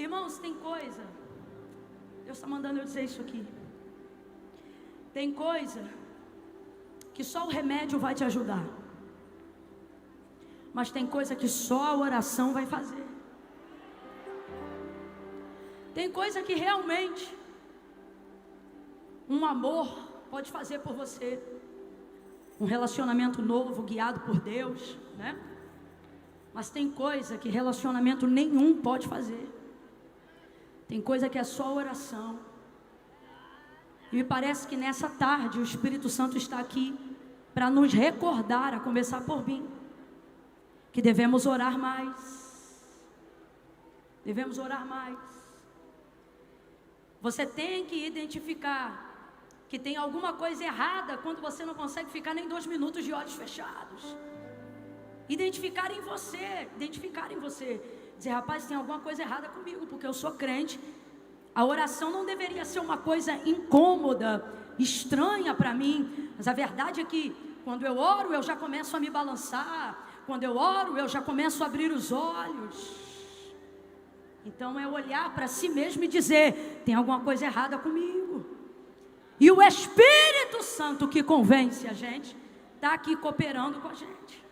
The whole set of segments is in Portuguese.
Irmãos, tem coisa, Deus está mandando eu dizer isso aqui. Tem coisa que só o remédio vai te ajudar, mas tem coisa que só a oração vai fazer. Tem coisa que realmente um amor pode fazer por você, um relacionamento novo guiado por Deus, né? Mas tem coisa que relacionamento nenhum pode fazer. Tem coisa que é só oração. E me parece que nessa tarde o Espírito Santo está aqui para nos recordar, a começar por mim, que devemos orar mais. Devemos orar mais. Você tem que identificar que tem alguma coisa errada quando você não consegue ficar nem 2 minutos de olhos fechados. Identificar em você, dizer, rapaz, tem alguma coisa errada comigo, porque eu sou crente. A oração não deveria ser uma coisa incômoda, estranha para mim, mas a verdade é que quando eu oro, eu já começo a me balançar. Quando eu oro, eu já começo a abrir os olhos. Então é olhar para si mesmo e dizer, tem alguma coisa errada comigo. E o Espírito Santo que convence a gente, está aqui cooperando com a gente.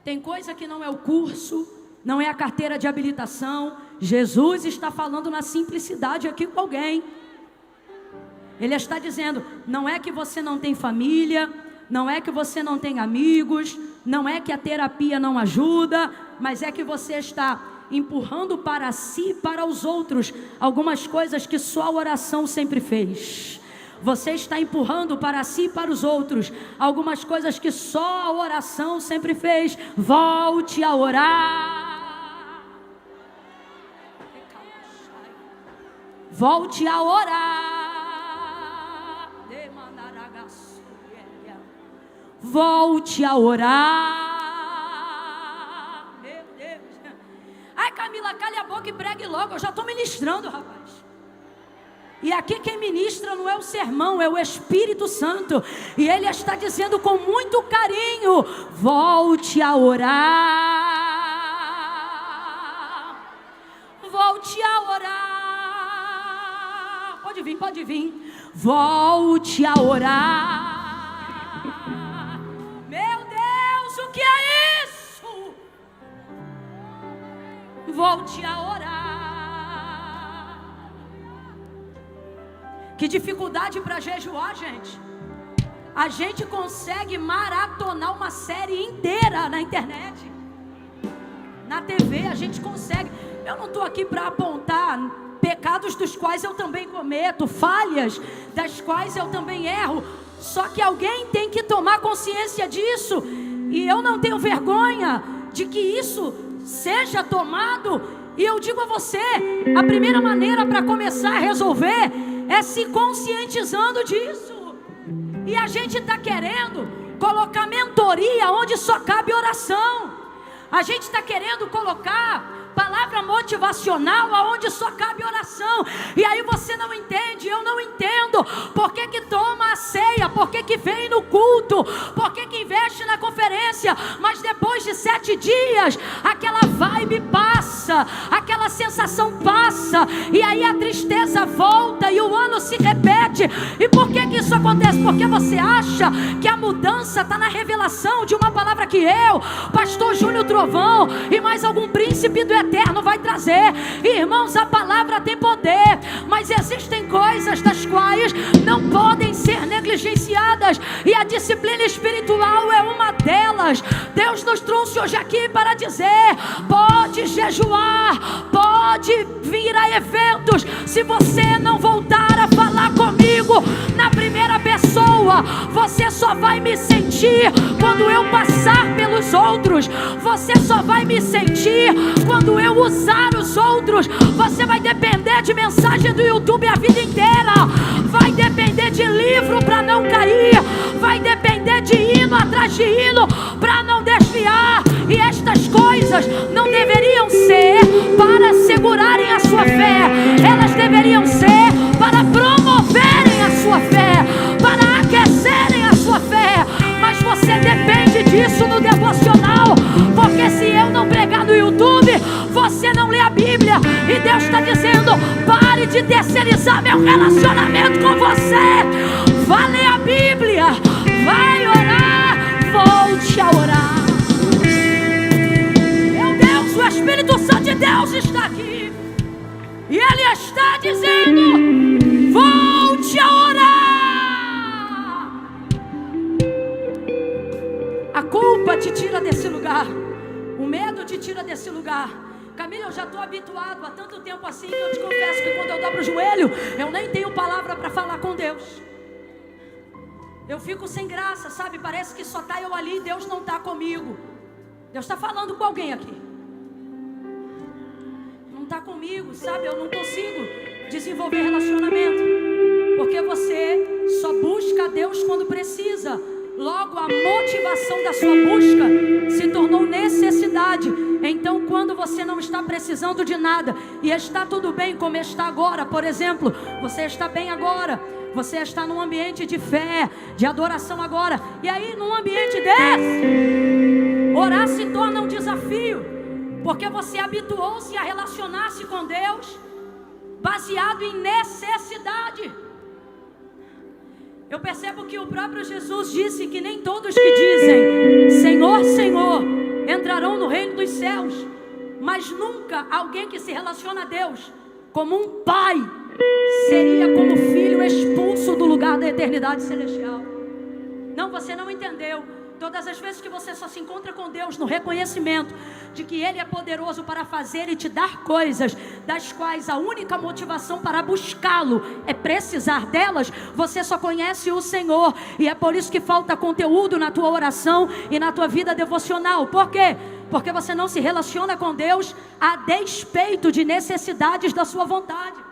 Tem coisa que não é o curso, não é a carteira de habilitação. Jesus está falando na simplicidade aqui com alguém. Ele está dizendo, não é que você não tem família, não é que você não tem amigos, não é que a terapia não ajuda, mas é que você está empurrando para si e para os outros algumas coisas que só a oração sempre fez. Você está empurrando para si e para os outros algumas coisas que só a oração sempre fez. Volte a orar. Volte a orar. Volte a orar. Meu Deus. Ai, Camila, cale a boca e pregue logo. Eu já estou ministrando, rapaz. E aqui quem ministra não é o sermão, é o Espírito Santo. E Ele está dizendo com muito carinho, volte a orar. Volte a orar. Pode vir, pode vir. Volte a orar. Meu Deus, o que é isso? Volte a orar. Que dificuldade para jejuar, gente. A gente consegue maratonar uma série inteira na internet, na TV, a gente consegue. Eu não estou aqui para apontar pecados dos quais eu também cometo, falhas das quais eu também erro. Só que alguém tem que tomar consciência disso. E eu não tenho vergonha de que isso seja tomado. E eu digo a você, a primeira maneira para começar a resolver é se conscientizando disso. E a gente está querendo colocar mentoria onde só cabe oração. A gente está querendo colocar palavra motivacional aonde só cabe oração. E aí você não entende, eu não entendo. Por que que toma a ceia? Por que que vem no culto? Por que que investe na conferência? Mas depois de 7 dias, aquela vibe passa, aquela sensação passa, e aí a tristeza volta e o ano se repete. E por que que isso acontece? Porque você acha que a mudança está na revelação de uma palavra que eu, pastor Júnior Trovão e mais algum príncipe do eterno vai trazer. Irmãos, a palavra tem poder, mas existem coisas das quais não podem ser negligenciadas, e a disciplina espiritual é uma delas. Deus nos trouxe hoje aqui para dizer, pode jejuar, pode vir a eventos, se você não voltar a falar comigo na primeira pessoa, você só vai me sentir quando eu passar pelos outros, você só vai me sentir quando eu usar os outros. Você vai depender de mensagem do YouTube a vida inteira, vai depender de livro para não cair, vai depender de hino atrás de hino para não desviar. E estas coisas não deveriam ser para segurarem a sua fé, elas deveriam ser para promoverem a sua fé, para aquecerem a sua fé. Mas você depende disso no devocional, porque se eu não pregar no YouTube, de terceirizar meu relacionamento com você. Vá ler a Bíblia, vai orar, volte a orar. Meu Deus, o Espírito Santo de Deus está aqui. E Ele está dizendo: volte a orar. A culpa te tira desse lugar. O medo te tira desse lugar. Camila, eu já estou habituado há tanto tempo assim que eu te confesso que quando eu dobro o joelho, eu nem tenho palavra para falar com Deus. Eu fico sem graça, sabe? Parece que só está eu ali e Deus não está comigo. Deus está falando com alguém aqui. Não está comigo, sabe? Eu não consigo desenvolver relacionamento. Porque você só busca Deus quando precisa. Logo, a motivação da sua busca se tornou necessidade. Então, quando você não está precisando de nada e está tudo bem como está agora, por exemplo, você está bem agora, você está num ambiente de fé, de adoração agora, e aí num ambiente desse, orar se torna um desafio, porque você habituou-se a relacionar-se com Deus baseado em necessidade. Eu percebo que o próprio Jesus disse que nem todos que dizem Senhor, Senhor, entrarão no reino dos céus, mas nunca alguém que se relaciona a Deus como um pai seria como filho expulso do lugar da eternidade celestial. Não, você não entendeu. Todas as vezes que você só se encontra com Deus no reconhecimento de que Ele é poderoso para fazer e te dar coisas das quais a única motivação para buscá-lo é precisar delas, você só conhece o Senhor. E é por isso que falta conteúdo na tua oração e na tua vida devocional. Por quê? Porque você não se relaciona com Deus a despeito de necessidades da sua vontade.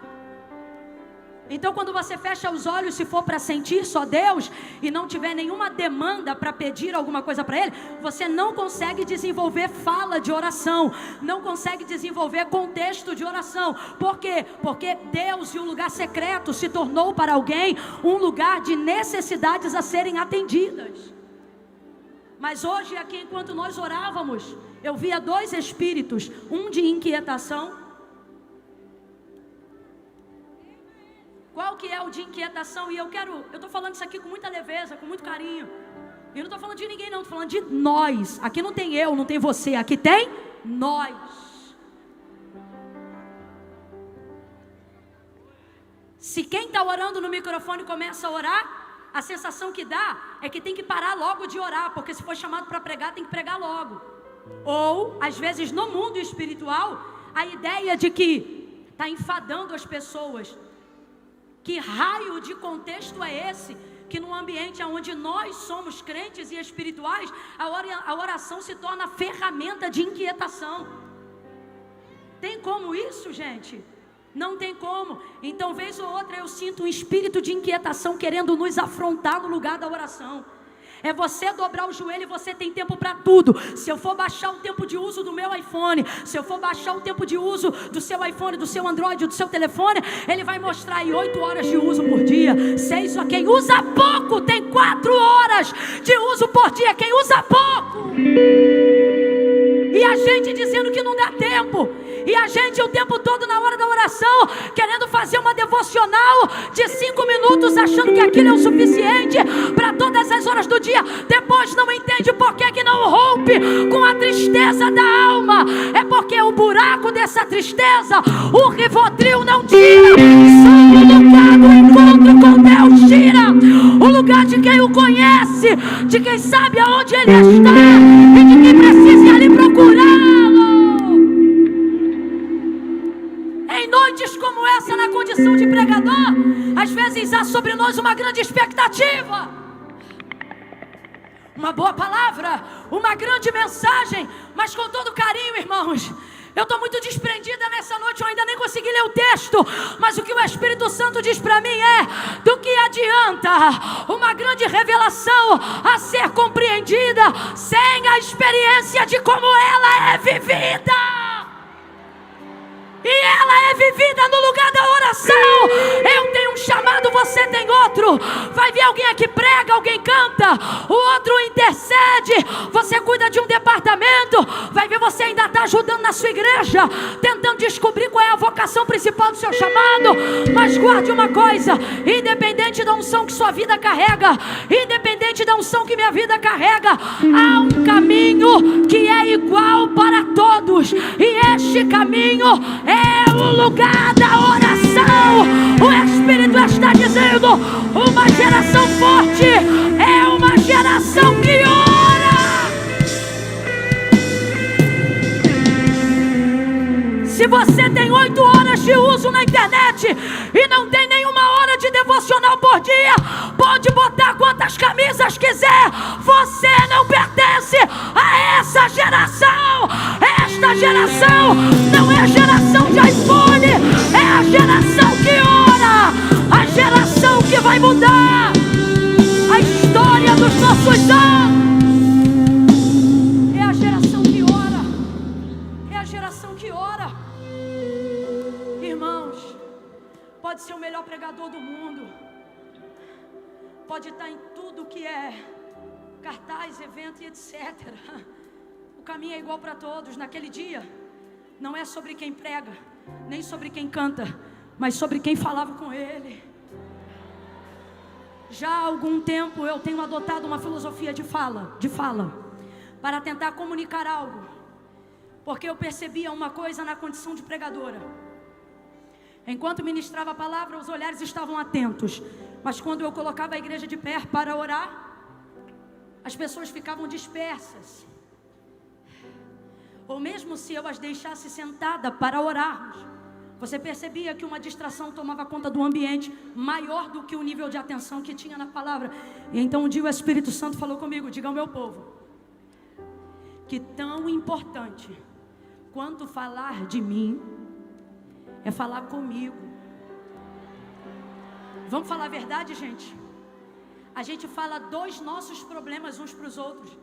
Então, quando você fecha os olhos, se for para sentir só Deus e não tiver nenhuma demanda para pedir alguma coisa para Ele, você não consegue desenvolver fala de oração, não consegue desenvolver contexto de oração. Por quê? Porque Deus e o lugar secreto se tornou para alguém um lugar de necessidades a serem atendidas. Mas hoje aqui, enquanto nós orávamos, eu via dois espíritos, um de inquietação. Qual que é o de inquietação? E eu estou falando isso aqui com muita leveza, com muito carinho. E não estou falando de ninguém não, estou falando de nós. Aqui não tem eu, não tem você, aqui tem nós. Se quem está orando no microfone começa a orar, a sensação que dá é que tem que parar logo de orar, porque se for chamado para pregar, tem que pregar logo. Ou, às vezes no mundo espiritual, a ideia de que está enfadando as pessoas. Que raio de contexto é esse? Que num ambiente onde nós somos crentes e espirituais, a oração se torna ferramenta de inquietação. Tem como isso, gente? Não tem como. Então, vez ou outra, eu sinto um espírito de inquietação querendo nos afrontar no lugar da oração. É você dobrar o joelho e você tem tempo para tudo. Se eu for baixar o tempo de uso do meu iPhone, se eu for baixar o tempo de uso do seu iPhone, do seu Android, do seu telefone, ele vai mostrar aí 8 horas de uso por dia, 6, quem usa pouco tem 4 horas de uso por dia, quem usa pouco. E a gente dizendo que não dá tempo. E a gente o tempo todo na hora da oração querendo fazer uma devocional de 5 minutos, achando que aquilo é o suficiente para todas as horas do dia. Depois não entende por que não rompe com a tristeza da alma. É porque o buraco dessa tristeza o Rivotril não tira. Só o lugar do encontro com Deus tira. O lugar de quem o conhece, de quem sabe aonde ele está e de quem precisa ir ali procurá-lo. Em noites como essa, na condição de pregador, às vezes há sobre nós uma grande expectativa, uma boa palavra, uma grande mensagem, mas com todo carinho, irmãos. Eu estou muito desprendida nessa noite, eu ainda nem consegui ler o texto, mas o que o Espírito Santo diz para mim é: do que adianta uma grande revelação a ser compreendida sem a experiência de como ela é vivida? E ela é vivida no lugar da oração. Eu tenho um chamado, você tem outro. Vai vir alguém aqui prega, alguém canta, o outro intercede. Você cuida de um departamento. Vai ver, você ainda está ajudando na sua igreja, tentando descobrir qual é a vocação principal do seu chamado. Mas guarde uma coisa: independente da unção que sua vida carrega, independente da unção que minha vida carrega, há um caminho que é igual para todos, e este caminho é o lugar da oração. O Espírito está dizendo: uma geração forte é uma geração que ora. Se você tem 8 horas de uso na internet e não tem nenhuma hora de devocional por dia, pode botar quantas camisas quiser, você não pertence a essa geração. Esta geração não é a geração de iPhone, é a geração que ora, a geração que vai mudar a história dos nossos anos. É a geração que ora, é a geração que ora. Irmãos, pode ser o melhor pregador do mundo, pode estar em tudo que é cartaz, evento e etc. O caminho é igual para todos. Naquele dia, não é sobre quem prega, nem sobre quem canta, mas sobre quem falava com ele. Já há algum tempo eu tenho adotado uma filosofia de fala, para tentar comunicar algo, porque eu percebia uma coisa na condição de pregadora. Enquanto ministrava a palavra, os olhares estavam atentos, mas quando eu colocava a igreja de pé para orar, as pessoas ficavam dispersas. Ou mesmo se eu as deixasse sentada para orarmos, você percebia que uma distração tomava conta do ambiente, maior do que o nível de atenção que tinha na palavra. E então um dia o Espírito Santo falou comigo: diga ao meu povo que tão importante quanto falar de mim é falar comigo. Vamos falar a verdade, gente? A gente fala dos nossos problemas uns para os outros,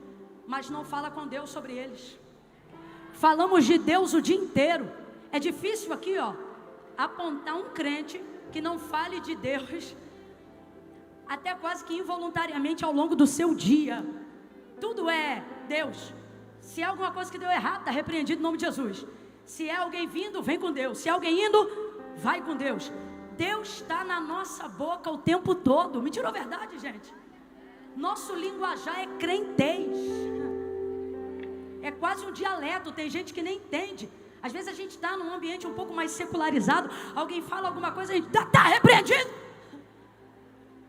mas não fala com Deus sobre eles. Falamos de Deus o dia inteiro. É difícil aqui, apontar um crente que não fale de Deus, até quase que involuntariamente ao longo do seu dia. Tudo é Deus. Se é alguma coisa que deu errado, está repreendido em nome de Jesus. Se é alguém vindo, vem com Deus. Se é alguém indo, vai com Deus. Deus está na nossa boca o tempo todo. Mentira ou verdade, gente? Nosso linguajar é crentez. É quase um dialeto. Tem gente que nem entende. Às vezes a gente está num ambiente um pouco mais secularizado, alguém fala alguma coisa, a gente está repreendido.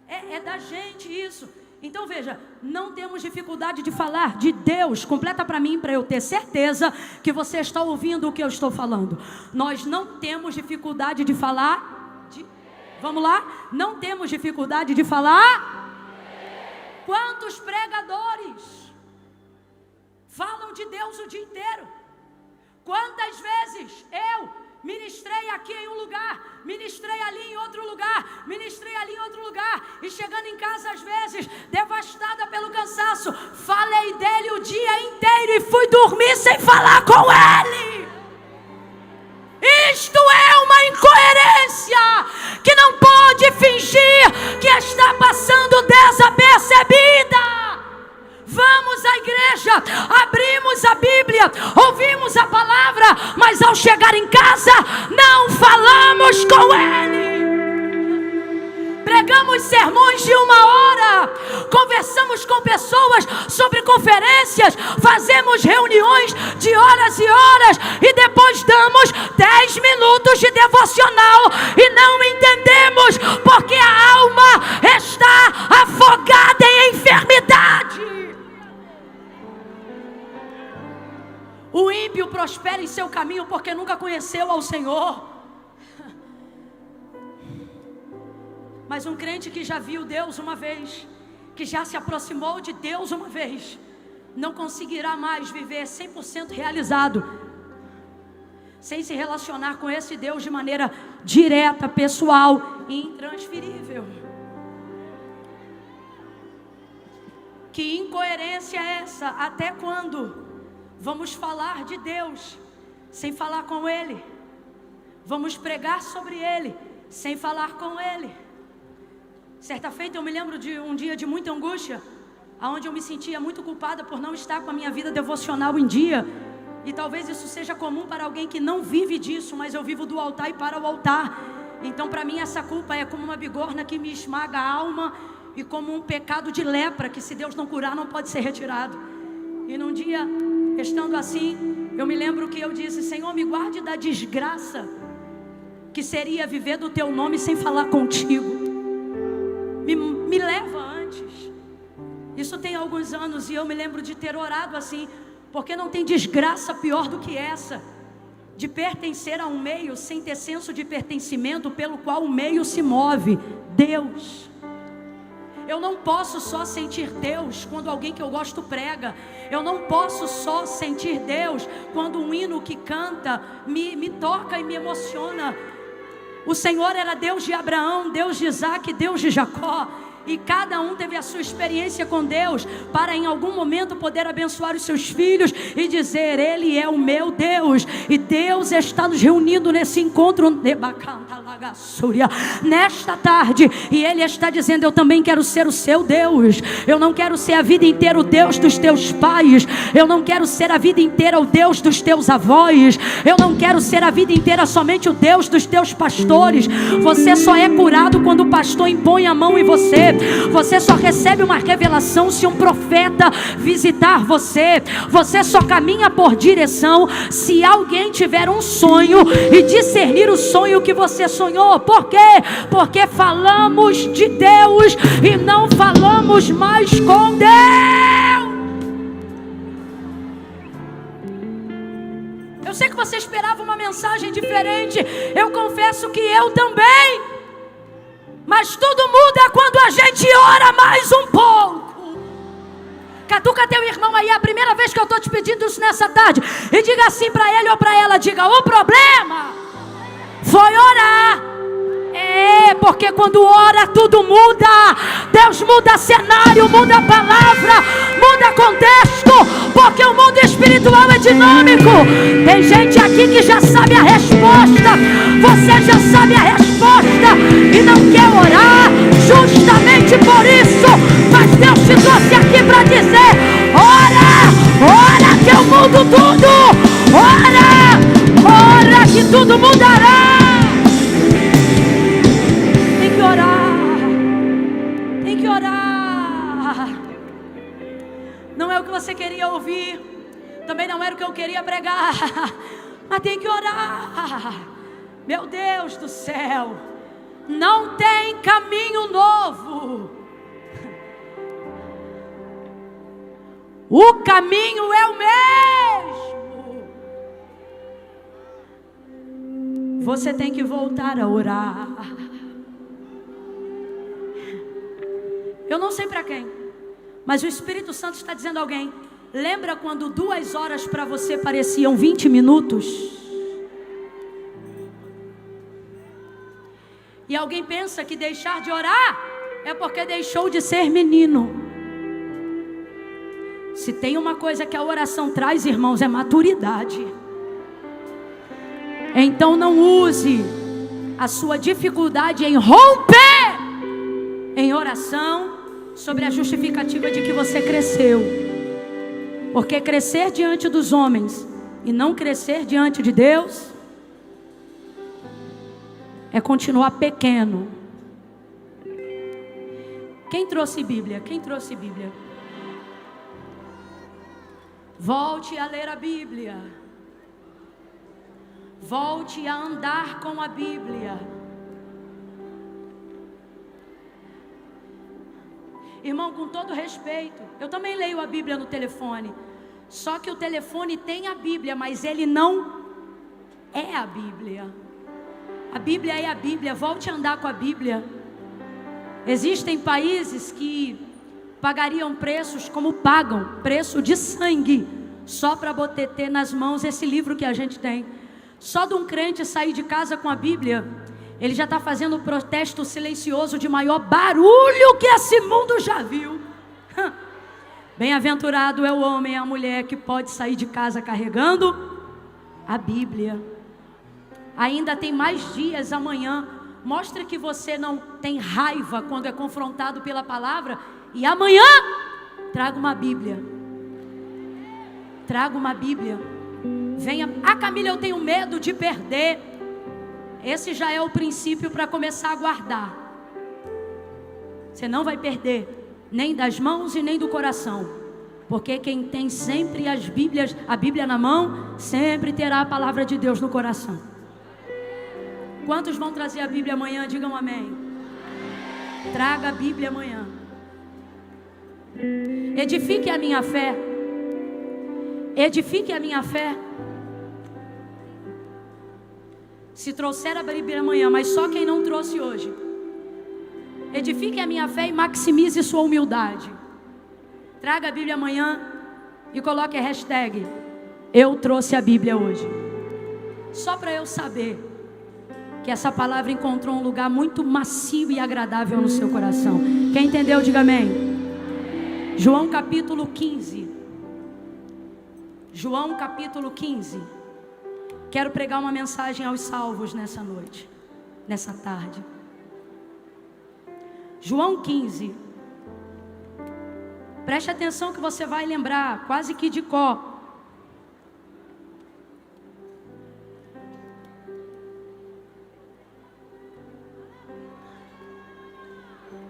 É da gente isso. Então veja, não temos dificuldade de falar de Deus. Completa para mim, para eu ter certeza que você está ouvindo o que eu estou falando. Nós não temos dificuldade de falar de... Vamos lá? Não temos dificuldade de falar. Quantos pregadores falam de Deus o dia inteiro? Quantas vezes eu ministrei aqui em um lugar, ministrei ali em outro lugar, ministrei ali em outro lugar, e chegando em casa às vezes, devastada pelo cansaço, falei dele o dia inteiro e fui dormir sem falar com ele. Isto é uma incoerência que não pode fingir que está passando desapercebida. Vamos à igreja, abrimos a Bíblia, ouvimos a palavra, mas ao chegar em casa, não falamos com Ele. Pregamos sermões de 1 hora, conversamos com pessoas sobre conferências, fazemos reuniões de horas e horas, e depois damos 10 minutos de devocional, e não entendemos porque a alma está afogada em enfermidade. O ímpio prospera em seu caminho porque nunca conheceu ao Senhor. Mas um crente que já viu Deus uma vez, que já se aproximou de Deus uma vez, não conseguirá mais viver 100% realizado, sem se relacionar com esse Deus de maneira direta, pessoal e intransferível. Que incoerência é essa? Até quando vamos falar de Deus sem falar com Ele? Vamos pregar sobre Ele sem falar com Ele? Certa feita eu me lembro de um dia de muita angústia, onde eu me sentia muito culpada por não estar com a minha vida devocional em dia. E talvez isso seja comum para alguém que não vive disso, mas eu vivo do altar e para o altar. Então para mim essa culpa é como uma bigorna que me esmaga a alma, e como um pecado de lepra que, se Deus não curar, não pode ser retirado. E num dia, estando assim, eu me lembro que eu disse: Senhor, me guarde da desgraça que seria viver do teu nome sem falar contigo. Me leva antes. Isso tem alguns anos, e eu me lembro de ter orado assim, porque não tem desgraça pior do que essa, de pertencer a um meio sem ter senso de pertencimento pelo qual o meio se move. Deus. Eu não posso só sentir Deus quando alguém que eu gosto prega. Eu não posso só sentir Deus quando um hino que canta me toca e me emociona. O Senhor era Deus de Abraão, Deus de Isaac, Deus de Jacó. E cada um teve a sua experiência com Deus, para em algum momento poder abençoar os seus filhos e dizer: Ele é o meu Deus. E Deus está nos reunindo nesse encontro nesta tarde, e Ele está dizendo: eu também quero ser o seu Deus. Eu não quero ser a vida inteira o Deus dos teus pais. Eu não quero ser a vida inteira o Deus dos teus avós. Eu não quero ser a vida inteira somente o Deus dos teus pastores. Você só é curado quando o pastor impõe a mão em você. Você só recebe uma revelação se um profeta visitar você. Você só caminha por direção se alguém tiver um sonho e discernir o sonho que você sonhou. Por quê? Porque falamos de Deus e não falamos mais com Deus. Eu sei que você esperava uma mensagem diferente. Eu confesso que eu também. Mas tudo muda quando a gente ora mais um pouco. Catuca teu irmão aí, é a primeira vez que eu estou te pedindo isso nessa tarde. E diga assim para ele ou para ela: diga: o problema foi orar. Porque quando ora tudo muda. Deus muda cenário, muda palavra, muda contexto, porque o mundo espiritual é dinâmico. Tem gente aqui que já sabe a resposta. Você já sabe a resposta e não quer orar justamente por isso. Mas Deus te trouxe aqui para dizer: ora que eu mudo tudo. Ora que tudo mudará. Tem que orar. Não é o que você queria ouvir, também não era o que eu queria pregar, mas tem que orar. Meu Deus do céu, não tem caminho novo. O caminho é o mesmo. Você tem que voltar a orar. Eu não sei para quem, mas o Espírito Santo está dizendo a alguém: lembra quando 2 horas para você pareciam 20 minutos? E alguém pensa que deixar de orar é porque deixou de ser menino. Se tem uma coisa que a oração traz, irmãos, é maturidade. Então não use a sua dificuldade em romper em oração sobre a justificativa de que você cresceu. Porque crescer diante dos homens e não crescer diante de Deus é continuar pequeno. Quem trouxe Bíblia? Quem trouxe Bíblia? Volte a ler a Bíblia. Volte a andar com a Bíblia. Irmão, com todo respeito, eu também leio a Bíblia no telefone. Só que o telefone tem a Bíblia, mas ele não é a Bíblia. A Bíblia é a Bíblia. Volte a andar com a Bíblia. Existem países que pagariam preços como pagam, preço de sangue, só para botar nas mãos esse livro que a gente tem. Só de um crente sair de casa com a Bíblia, ele já está fazendo o protesto silencioso de maior barulho que esse mundo já viu. Bem-aventurado é o homem e a mulher que pode sair de casa carregando a Bíblia. Ainda tem mais dias amanhã mostra que você não tem raiva quando é confrontado pela palavra. E amanhã, traga uma Bíblia. Traga uma Bíblia. Venha. Camila, eu tenho medo de perder. Esse já é o princípio para começar a guardar. Você não vai perder, nem das mãos e nem do coração. Porque quem tem sempre a Bíblia na mão, sempre terá a palavra de Deus no coração. Quantos vão trazer a Bíblia amanhã? Digam amém. Traga a Bíblia amanhã. Edifique a minha fé. Edifique a minha fé. Se trouxer a Bíblia amanhã, mas só quem não trouxe hoje. Edifique a minha fé e maximize sua humildade. Traga a Bíblia amanhã e coloque a hashtag eu trouxe a Bíblia hoje. Só para eu saber que essa palavra encontrou um lugar muito macio e agradável no seu coração. Quem entendeu, diga amém. João capítulo 15. João capítulo 15. Quero pregar uma mensagem aos salvos nessa noite, nessa tarde. João 15. Preste atenção que você vai lembrar, quase que de cor.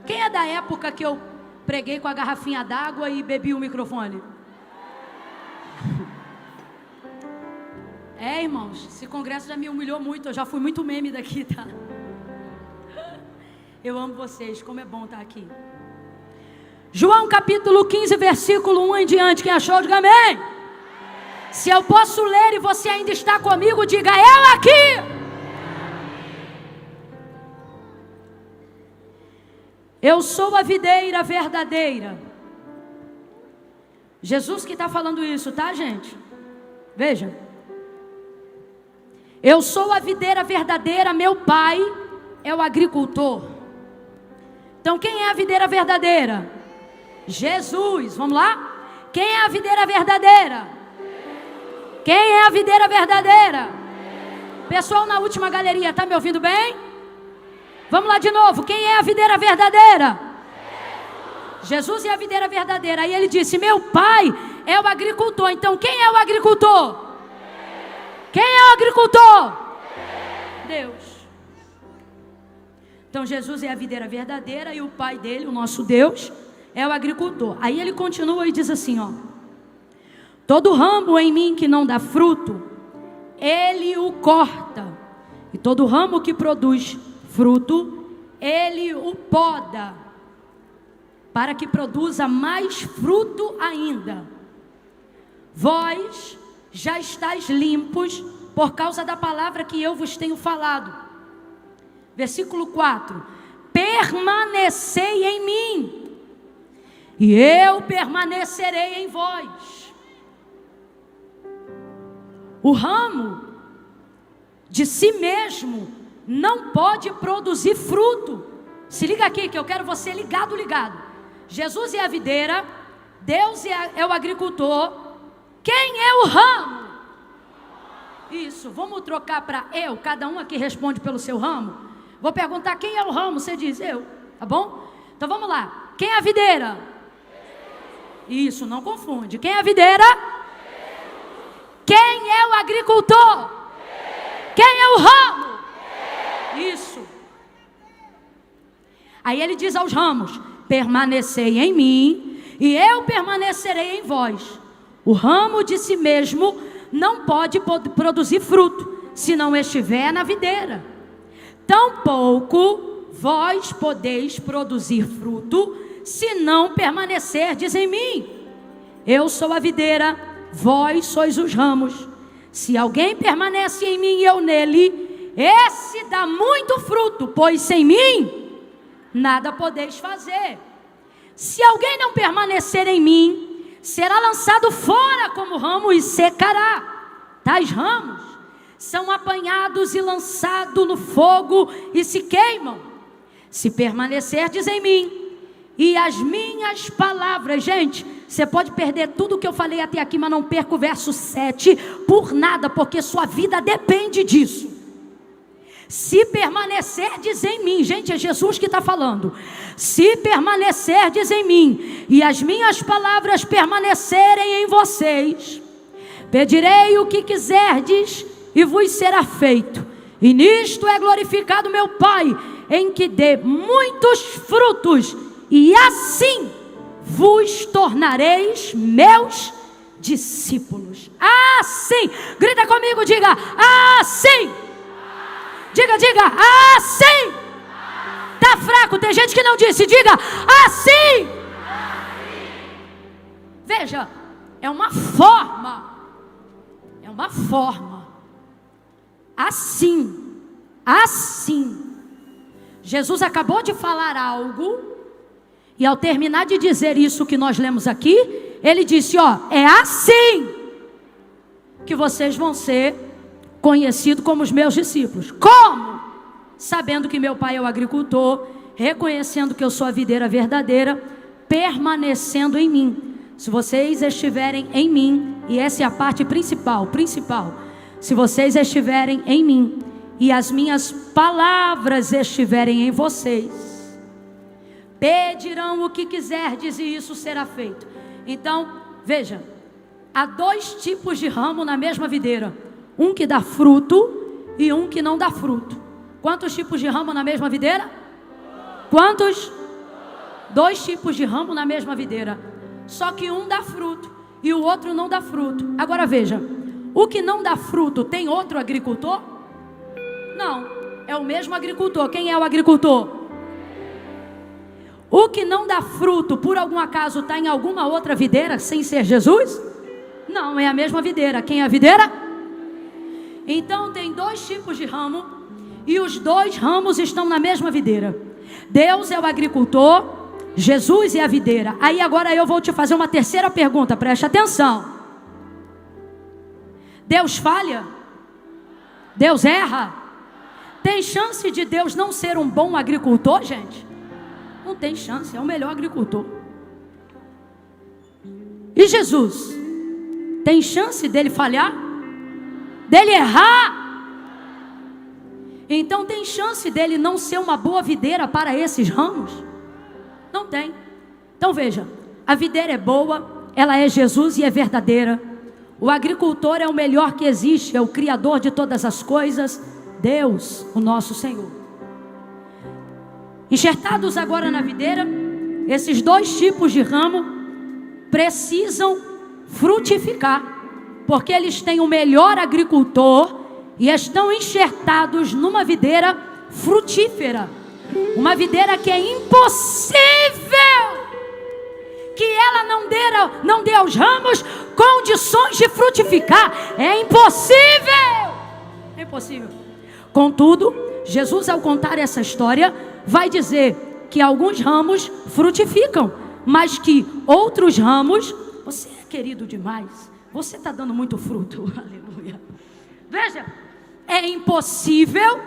Quem é da época que eu preguei com a garrafinha d'água e bebi o microfone? Irmãos, esse congresso já me humilhou muito, eu já fui muito meme daqui, tá? Eu amo vocês, como é bom estar aqui. João capítulo 15, versículo 1 em diante. Quem achou, diga amém. Se eu posso ler e você ainda está comigo, diga eu aqui. Eu sou a videira verdadeira. Jesus que está falando isso, tá, gente? Veja. Eu sou a videira verdadeira, meu pai é o agricultor. Então quem é a videira verdadeira? Jesus, vamos lá? Quem é a videira verdadeira? Quem é a videira verdadeira? Pessoal na última galeria, tá me ouvindo bem? Vamos lá de novo, quem é a videira verdadeira? Jesus é a videira verdadeira. Aí ele disse, meu pai é o agricultor. Então quem é o agricultor? Quem é o agricultor? Deus. Então Jesus é a videira verdadeira e o pai dele, o nosso Deus, é o agricultor. Aí ele continua e diz assim, ó: todo ramo em mim que não dá fruto, ele o corta, e todo ramo que produz fruto, ele o poda, para que produza mais fruto ainda. Vós já estáis limpos por causa da palavra que eu vos tenho falado. Versículo 4: permanecei em mim, e eu permanecerei em vós. O ramo de si mesmo não pode produzir fruto. Se liga aqui que eu quero você ligado. Jesus é a videira, Deus é o agricultor. Quem é o ramo? Isso, vamos trocar para eu. Cada um aqui responde pelo seu ramo. Vou perguntar quem é o ramo, você diz eu, tá bom? Então vamos lá, quem é a videira? Isso, não confunde. Quem é a videira? Quem é o agricultor? Quem é o ramo? Isso. Aí ele diz aos ramos: permanecei em mim, e eu permanecerei em vós. O ramo de si mesmo não pode produzir fruto, se não estiver na videira. Tampouco vós podeis produzir fruto, se não permanecerdes em mim. Eu sou a videira, vós sois os ramos. Se alguém permanece em mim e eu nele, esse dá muito fruto, pois sem mim nada podeis fazer. Se alguém não permanecer em mim, será lançado fora como ramo e secará. Tais ramos são apanhados e lançados no fogo e se queimam. Se permanecerdes em mim e as minhas palavras, gente, você pode perder tudo o que eu falei até aqui, mas não perca o verso 7 por nada, porque sua vida depende disso. Se permanecerdes em mim, gente, é Jesus que está falando. Se permanecerdes em mim e as minhas palavras permanecerem em vocês, pedirei o que quiserdes e vos será feito. E nisto é glorificado meu Pai, em que dê muitos frutos, e assim vos tornareis meus discípulos. Assim, grita comigo, diga assim. Diga, assim. Tá fraco, tem gente que não disse, diga assim. Veja, é uma forma. Assim. Jesus acabou de falar algo, e ao terminar de dizer isso que nós lemos aqui, ele disse, é assim que vocês vão ser conhecidos como os meus discípulos. Como? Sabendo que meu Pai é o agricultor, reconhecendo que eu sou a videira verdadeira, permanecendo em mim. Se vocês estiverem em mim, e essa é a parte principal, se vocês estiverem em mim, e as minhas palavras estiverem em vocês, pedirão o que quiserdes e isso será feito. Então, veja, há 2 tipos de ramo na mesma videira, um que dá fruto e um que não dá fruto. Quantos tipos de ramo na mesma videira? Quantos? 2 tipos de ramo na mesma videira, só que um dá fruto e o outro não dá fruto. Agora veja, o que não dá fruto tem outro agricultor? Não, é o mesmo agricultor. Quem é o agricultor? O que não dá fruto, por algum acaso, está em alguma outra videira sem ser Jesus? Não, é a mesma videira. Quem é a videira? Então tem 2 tipos de ramo, e os 2 ramos estão na mesma videira. Deus é o agricultor, Jesus é a videira. Aí agora eu vou te fazer uma terceira pergunta, preste atenção. Deus falha? Deus erra? Tem chance de Deus não ser um bom agricultor, gente? Não tem chance, é o melhor agricultor. E Jesus? Tem chance dele falhar? Dele errar? Então tem chance dele não ser uma boa videira para esses ramos? Não tem. Então veja, a videira é boa, ela é Jesus e é verdadeira. O agricultor é o melhor que existe, é o Criador de todas as coisas, Deus, o nosso Senhor. Enxertados agora na videira, esses 2 tipos de ramo precisam frutificar, porque eles têm o melhor agricultor e estão enxertados numa videira frutífera, uma videira que é impossível que ela não dê aos ramos condições de frutificar. É impossível. É impossível. Contudo, Jesus, ao contar essa história, vai dizer que alguns ramos frutificam, mas que outros ramos, você é querido demais, você está dando muito fruto. Aleluia. Veja, é impossível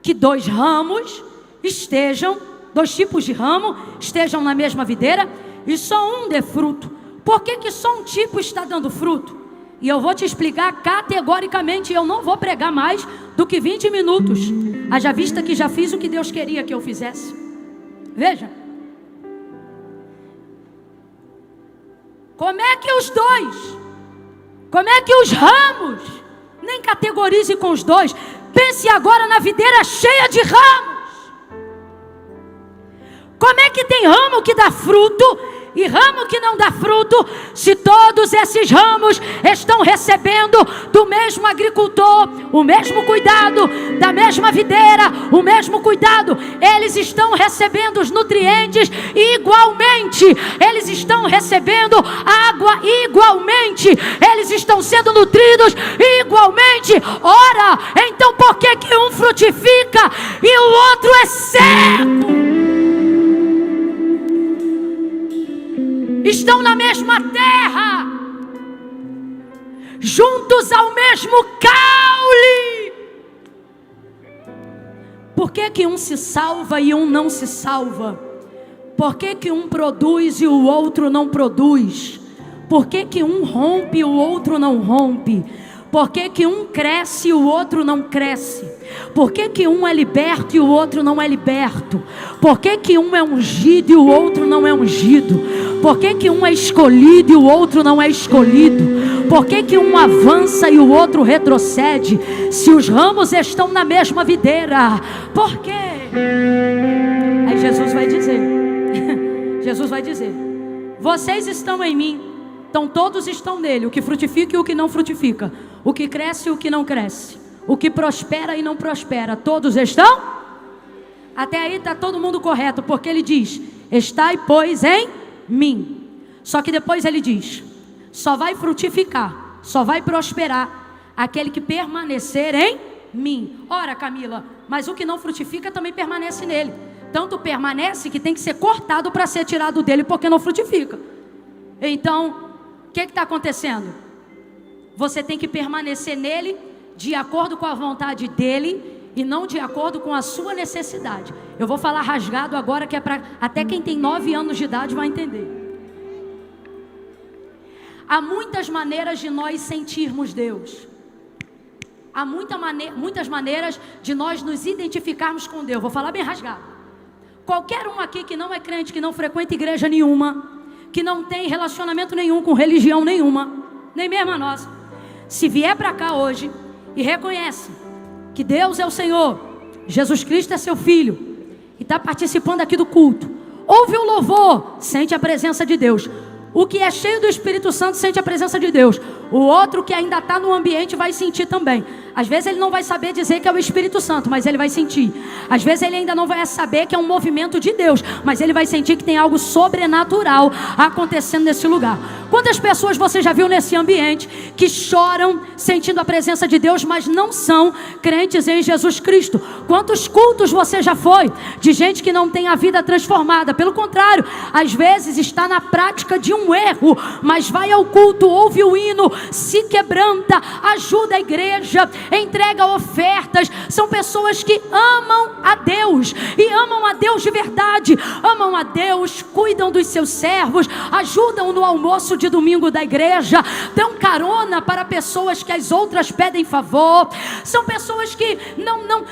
que 2 ramos estejam, 2 tipos de ramo estejam na mesma videira e só um dê fruto. Por que só um tipo está dando fruto? E eu vou te explicar categoricamente. Eu não vou pregar mais do que 20 minutos, haja vista que já fiz o que Deus queria que eu fizesse. Veja, como é que os ramos, nem categorize com os 2, pense agora na videira cheia de ramos. Como é que tem ramo que dá fruto e ramo que não dá fruto, se todos esses ramos estão recebendo do mesmo agricultor, o mesmo cuidado, da mesma videira, o mesmo cuidado? Eles estão recebendo os nutrientes igualmente, eles estão recebendo água igualmente, eles estão sendo nutridos igualmente. Ora, então por que um frutifica e o outro é seco? Estão na mesma terra, juntos ao mesmo caule. Por que um se salva e um não se salva? Por que um produz e o outro não produz? Por que um rompe e o outro não rompe? Por que que um cresce e o outro não cresce? Por que que um é liberto e o outro não é liberto? Por que que um é ungido e o outro não é ungido? Por que que um é escolhido e o outro não é escolhido? Por que que um avança e o outro retrocede? Se os ramos estão na mesma videira, por quê? Aí Jesus vai dizer, Jesus vai dizer: vocês estão em mim, então todos estão nele, o que frutifica e o que não frutifica, o que cresce e o que não cresce, o que prospera e não prospera, todos estão? Até aí está todo mundo correto, porque ele diz: estai, pois, em mim. Só que depois ele diz: só vai frutificar, só vai prosperar aquele que permanecer em mim. Ora, Camila, mas o que não frutifica também permanece nele. Tanto permanece que tem que ser cortado para ser tirado dele, porque não frutifica. Então, o que está acontecendo? Você tem que permanecer nele de acordo com a vontade dele e não de acordo com a sua necessidade. Eu vou falar rasgado agora, que é para até quem tem 9 anos de idade vai entender. Há muitas maneiras de nós sentirmos Deus. Há muitas maneiras de nós nos identificarmos com Deus. Vou falar bem rasgado. Qualquer um aqui que não é crente, que não frequenta igreja nenhuma, que não tem relacionamento nenhum com religião nenhuma, nem mesmo a nossa, se vier para cá hoje e reconhece que Deus é o Senhor, Jesus Cristo é seu Filho, e está participando aqui do culto, ouve o louvor, sente a presença de Deus. O que é cheio do Espírito Santo sente a presença de Deus. O outro que ainda está no ambiente vai sentir também. Às vezes ele não vai saber dizer que é o Espírito Santo, mas ele vai sentir. Às vezes ele ainda não vai saber que é um movimento de Deus, mas ele vai sentir que tem algo sobrenatural acontecendo nesse lugar. Quantas pessoas você já viu nesse ambiente que choram sentindo a presença de Deus, mas não são crentes em Jesus Cristo? Quantos cultos você já foi de gente que não tem a vida transformada? Pelo contrário, às vezes está na prática de um erro, mas vai ao culto, ouve o hino, se quebranta, ajuda a igreja, entrega ofertas. São pessoas que amam a Deus, e amam a Deus de verdade, amam a Deus, cuidam dos seus servos, ajudam no almoço de domingo da igreja, dão carona para pessoas que as outras pedem favor. São pessoas que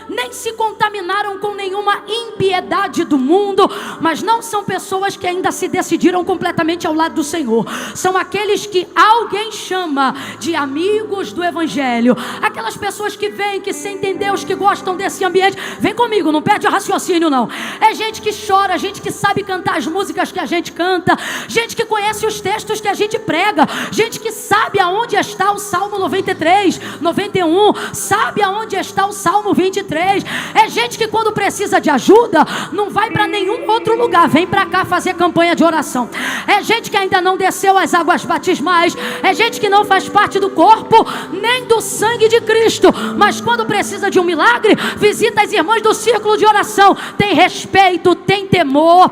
nem se contaminaram com nenhuma impiedade do mundo, mas não são pessoas que ainda se decidiram completamente ao lado do Senhor. São aqueles que alguém chama de amigos do Evangelho, aquelas pessoas que vêm, que sentem Deus, que gostam desse ambiente. Vem comigo, não perde o raciocínio não. É gente que chora, gente que sabe cantar as músicas que a gente canta, gente que conhece os textos que a gente prega, gente que sabe aonde está o Salmo 93, 91, sabe aonde está o Salmo 23. É gente que quando precisa de ajuda, não vai para nenhum outro lugar, vem para cá fazer campanha de oração. É gente que ainda não desceu as águas batismais, é gente que não faz parte do corpo, nem do sangue de Cristo, mas quando precisa de um milagre, visita as irmãs do círculo de oração, tem respeito, tem temor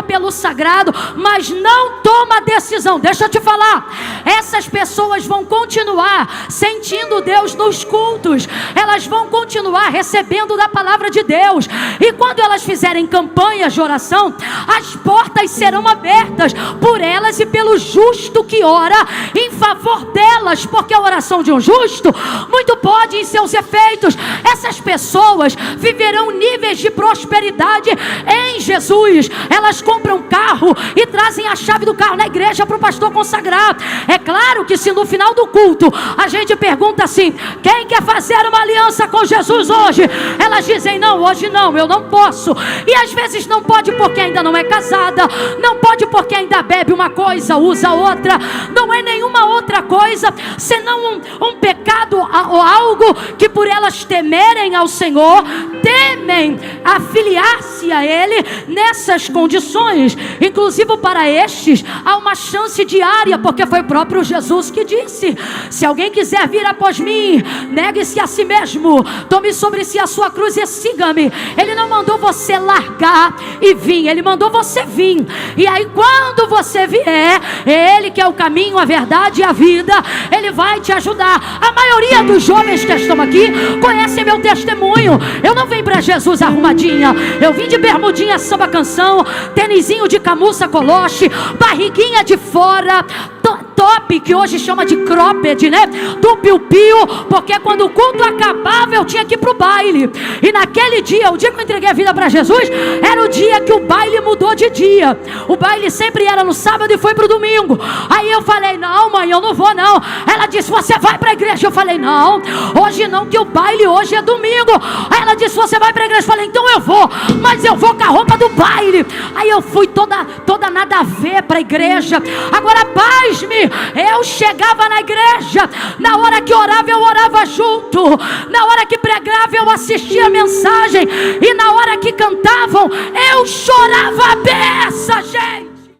pelo sagrado, mas não toma decisão. Deixa eu te falar, essas pessoas vão continuar sentindo Deus nos cultos, elas vão continuar recebendo da palavra de Deus, e quando elas fizerem campanhas de oração, as portas serão abertas por elas e pelo justo que ora em favor delas, porque a oração de um justo muito pode em seus efeitos. Essas pessoas viverão níveis de prosperidade em Jesus. Elas compram carro e trazem a chave do carro na igreja para o pastor consagrar. É claro que se no final do culto a gente pergunta assim: quem quer fazer uma aliança com Jesus hoje? Elas dizem: não, hoje não, eu não posso. E às vezes não pode porque ainda não é casada, não pode porque ainda bebe uma coisa, usa outra. Não é nenhuma outra coisa senão um pecado ou algo que, por elas temerem ao Senhor, temem afiliar-se a Ele nessas condições. Inclusive para estes há uma chance diária, porque foi o próprio Jesus que disse: se alguém quiser vir após mim, negue-se a si mesmo, tome sobre si a sua cruz e siga-me. Ele não mandou você largar e vir, Ele mandou você vir. E aí quando você vier, Ele que é o caminho, a verdade e a vida, Ele vai te ajudar. A maioria dos jovens que estão aqui conhecem meu testemunho. Eu não vim para Jesus arrumadinha, eu vim de bermudinha samba canção, tênisinho de camuça coloche, barriguinha de fora, top, que hoje chama de cropped, né? Do piu-piu, porque quando o culto acabava eu tinha que ir pro baile. E naquele dia, o dia que eu entreguei a vida para Jesus, era o dia que o baile mudou de dia. O baile sempre era no sábado e foi pro domingo. Aí eu falei, não mãe, eu não vou não. Ela disse, você vai pra igreja? Eu falei, não, hoje não, que o baile hoje é domingo. Aí ela disse, você vai pra igreja? Eu falei, então eu vou, mas eu vou com a roupa do baile. Aí eu fui toda nada a ver pra igreja. Agora pasme, eu chegava na igreja, na hora que orava eu orava junto, na hora que pregava eu assistia a mensagem, e na hora que cantavam eu chorava a beça, gente.